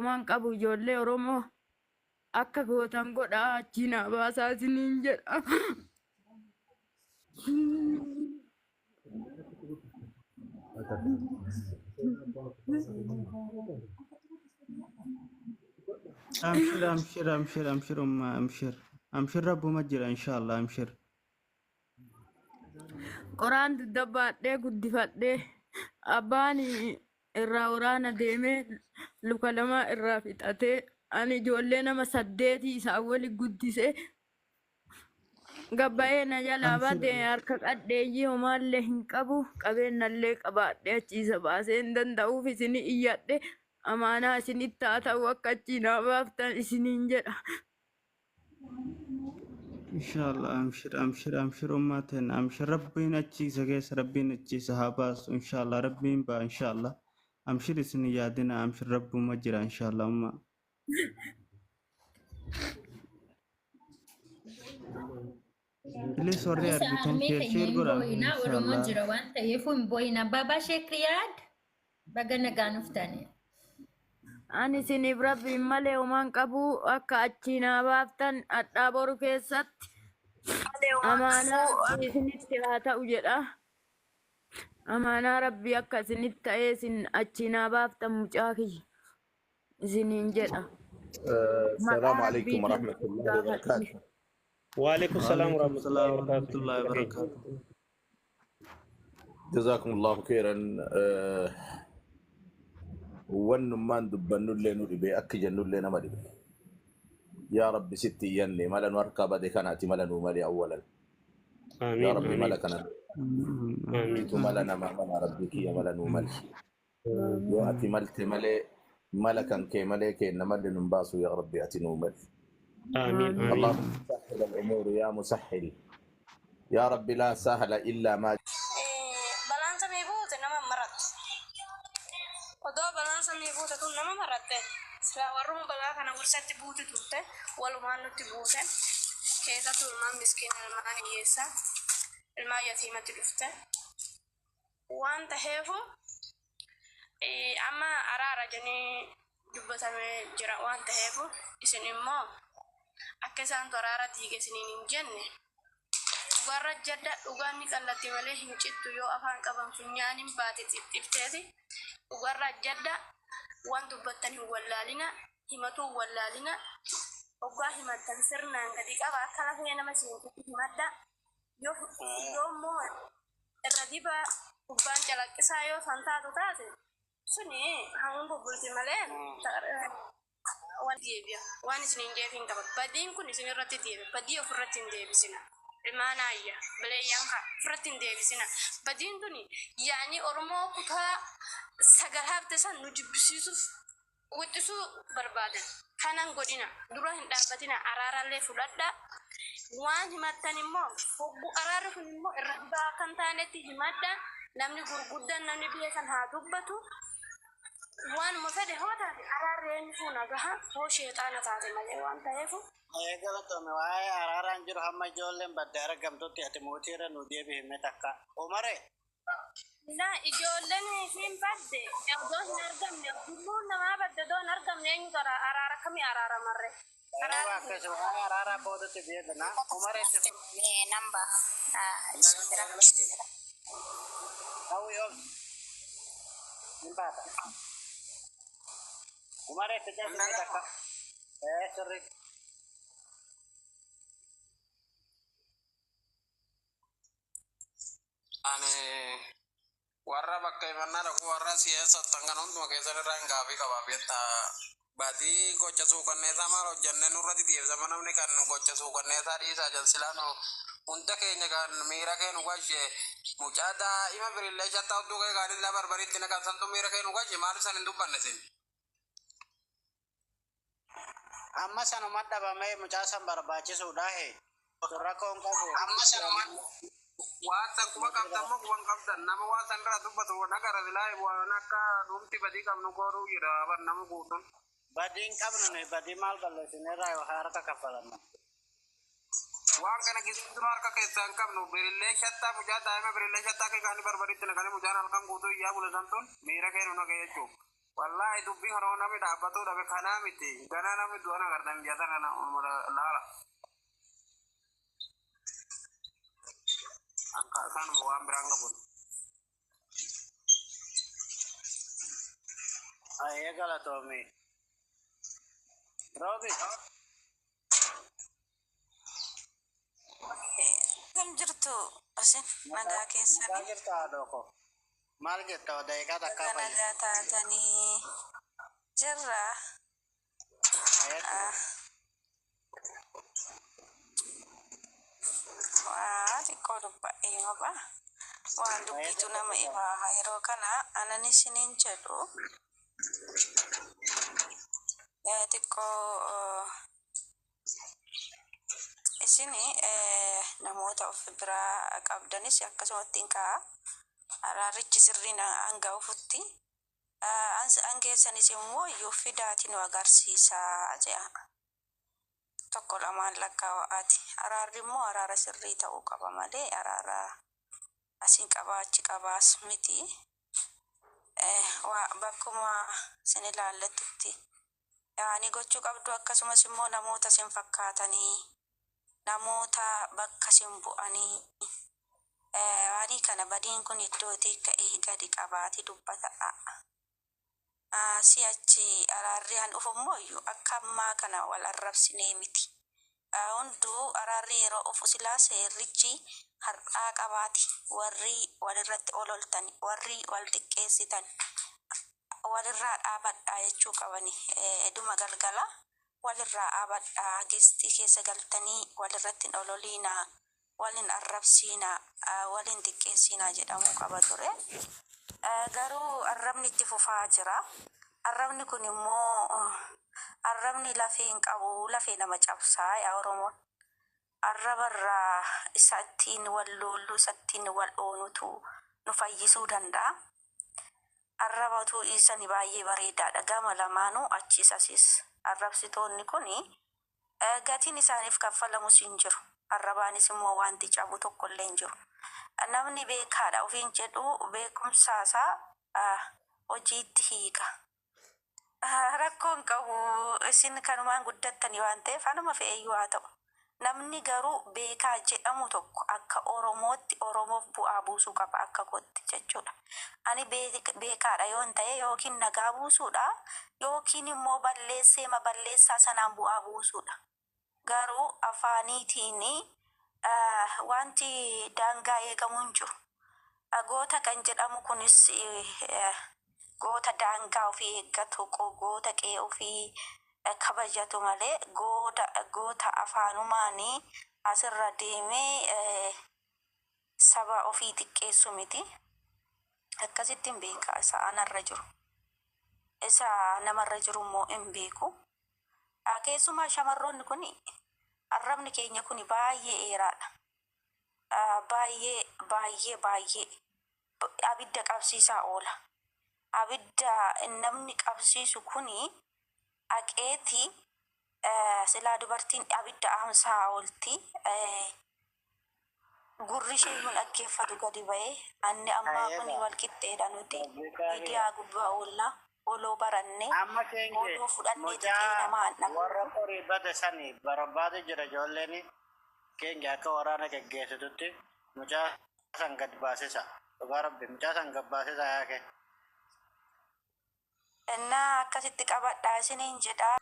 homaan qabu ijoollee Oromoo akka gootan godhaa achiin baasaa isiniin jedha. أمشر أمشر ربو مجرى إن شاء الله أمشر Qoraan duddabaadhee guddifadhee abbaan irraa waraana deemee luka lama irraa fixatee ani ijoollee nama 8 isaa wali guddisee gabba'ee na jalaa baatee harka qadheeyyii homaallee hin qabu qabeenyallee qabaadhee achiisa baasee hin danda'uuf isin iyyadhe amaanaa isinitti haa ta'u akka achiinaa baaftan isiniin jedha. إن شاء الله أمشر أمتين أمشر ربي نتشي سجيس ربي نتشي سحاباس إن شاء الله ربي با إن شاء الله أمشر سنيادنا أمشر رب مجرى إن شاء الله أمّا اللي سوري أربيتهم شير قرآن إن شاء الله مجرى وانت يفهم بوينا بابا شكرياد بقنا قانفتاني Ani isiniif rabbiin malee homaan qabu akka achiinaa baaftan hadhaa boru keessatti amaanaa rabbii isinitti haa ta'u jedha. Amaanaa rabbii akka isinitti ta'ee isin achiinaa baaftan mucaa kiyya isiniin jedha. السلام عليكم ورحمة الله وبركاته. وعليكم السلام ورحمة الله وبركاته. جزاكم الله خيرا. ونمان دبنو لنا ربي أكجنو لنا مريب. يا رب ستي يني ملن وركب دكاناتي ملن ومالي أولا. يا رب ملكنا. ملنا ما ربك يا ملن ومالي. يا أتي ملت ملي ملكا كملك إنما لنباسو يا ربي أتي نومل. آمين. اللهم سهل الأمور يا مسهل. يا رب لا سهل إلا ما balansa miibuute nama maratte odoo balansa miibuute tun nama maratte sila warruma balaa kana gursatti buute turte walumaan nutti buute keessattu ilmaan miskiina ilmaan hiyyeessa ilmaan yatiimatti dhufte waan taheefu amma araara jennee dubbatamee jira waan taheefu isin immoo akka isaantu araara diige isiniin hin jenne warra jadda dhugaanni qallatti malee hin cittu yoo afaan qaban funyaaniin baate xixxifteeti warra jadda waan dubbattan hin wallaalina himatuu wallaalina oggaa himattan sirnaan gadi qaba akka lafee nama seentutti himadda yoo immoo irra dibaa gubbaan calaqqisaa yoo san taatu taate suni hangun bubbulti malee waan deebi'a waan isiniin deebiin qaba badiin kun isin irratti deebi badii ofirratti hin deebisina. Ilmaanayya bileeyyan ofirratti hin deebisina badiin tuni yaani Oromoo kutaa sagal hafte san nu jibbisiisuuf wixxisuu barbaadan kanan godhina dura hin dhaabbatina araarallee fudhadha waan himattan immoo foggu araarri kun immoo irra dibaa kan taanetti himadha namni gurguddaan namni biyya kan haa dubbatu waan mufade hoo taate araarri eenyu fuuna gaha hoo sheexaana taate malee waan ta'eefu Eegalatome waa'ee araaraan jiru hamma ijoolleen badda argamtutti ati mootiirra nu deebi'e hime takka. Omare. Na ijoolleen hin badde odoo hin argamne gulluun namaa badde odoo hin argamne eenyutu araara kamii araara marre. Akkasuma waa'ee araaraa boodatti beekna. Omare itti namba ta'uu yoo hin baata. Omare itti jaallatame takka. Sirri. Ani warra bakka himannaa dhaqu warra siyaasattan kan hunduma keessan irraa hin gaafii qabaafetta badii gocha suukanneesaa maal hojjannee nurratti deebisama namni kan gocha suukanneesaa dhiisaa jalsilaanu hunda keenya kan miira keenu gashe mucaa daa'ima birillee shattaa hudduu kee gaadin la barbaritti naqan santu miira keenu gashe maaliif san hin dubbanne sin. Amma sanuma dhabamee mucaa san barbaachisuudha hee. Rakkoon qabu. Amma sanuma. Waan san kuma qabdan moo kuma qabdan nama waan san irraa dubbatu nagara silaa waan akka dhumti badii qabnu gooruu jira bar nama guutuun. Badiin qabnu ne badii maal balleessineerraa yoo harka kaffalanna. Waan kana keessatti harka keessaa hin qabnu birillee shattaa mucaa daa'ima birillee shattaa kee kaanii barbaritti naqanii mucaan halkan guutuu iyyaa bule santuun miira keenu naqee jechuudha. wallahi dubbii haroo namni dhaabbatuu dhabe kanaa miti ganaa namni du'a nagartan biyya kana laala akka kanuma waan biraan qabu. Ayee galatoomii. Roobi. Kam jirtu asin nagaa keessanii Nagaa jirta haadhoo ko. Maal jetta daqiiqaa takkaa baga fayyada. nagaa taatanii jirra. Waa xiqqoo dubba'ee maba waan dubbitu nama ibaa yeroo kana anan isiniin jedhu xiqqoo isini namoota of biraa qabdanis akkasumatti kaa araarichi sirriin hanga ufutti angeessanis immoo iyyuu fidaatiin nu agarsiisaa jedha. Tokko lamaan lakkaa'aati. Araarri immoo araara sirrii ta'uu qaba malee araara asiin qabaa achi qabaas miti. Bakkuma isin ilaallettutti yaa'anii gochuu qabdu akkasumas immoo namoota isin fakkaatanii namoota bakka isin bu'anii waanii kana badiin kun iddootii ka'ee gadi qabaati dubbata'a. Si'achi araarri han ufummoo iyyuu akka ammaa kana wal arrabsinee miti. Hunduu araarri yeroo ufu silaa seerrichi har'aa qabaati. Warri walirratti ololtan, warri wal xiqqeessitan walirraa dhaabadhaa jechuu qabani. Dhuma galgala walirraa dhaabadhaa geestii keessa galtanii walirratti hin ololiinaa, walin arrabsiinaa, walin xiqqeessinaa jedhamuu qaba ture. Garuu arrabni itti fufaa jira. Arrabni kun immoo arrabni lafee hin qabu, lafee nama cabsaa yaa Oromoon. Arrabarraa isa ittiin wal lollu, isa ittiin wal dhoonutu nu fayyisuu danda'a. Arrabatu isani baay'ee bareedaadha. Gama lamaanuu achis asis arrabsitoonni kuni gatiin isaaniif kaffalamus hin jiru. Arrabaanis immoo wanti cabu tokkollee hin jiru. Namni beekaadha ofiin jedhu beekumsaasaa hojiitti hiika. Rakkoon qabu isin kanumaan guddattanii waan ta'eef anuma fe'eeyyuu haa ta'u. Namni garuu beekaa jedhamu tokko akka Oromootti Oromoof bu'aa buusuu qaba akka kootti jechuudha. Ani beekaadha yoon ta'e yookiin nagaa buusuudha yookiin immoo balleessaa sanaan bu'aa buusuudha. Garuu afaaniitiin wanti daangaa eegamu hin jiru. Goota kan jedhamu kunis goota daangaa ofii eeggatu, goota qe'ee ofii kabajatu malee goota afaanumaanii asirra deemee saba ofii xiqqeessu miti. Akkasittiin beeka isa anarra jiru. Isa namarra jiru immoo hin beeku. Keessumaa shamarroonni kun arrabni keenya kun baay'ee dheeraadha. Baay'ee abidda qabsiisaa oola. Abidda namni qabsiisu kuni aqeeti silaa dubartiin abidda aamsaa oolti. Gurri ishee nun dhaggeeffatu gadi ba'ee anni ammaa kun wal qixxeedha nuti miidiyaa gubbaa oollaa oloo barannee Amma oloo fudhannee keenya xiqqee namaa mucaa dhabu. warra qorii bade sanii barbaade jira ijoolleen keenya akka waraana geggeessitutti mucaa san gad baasisa. Dhugaa rabbi mucaa san gad baasisa yaa kee. Innaa akkasitti qabadhaa isiniin jedhaa.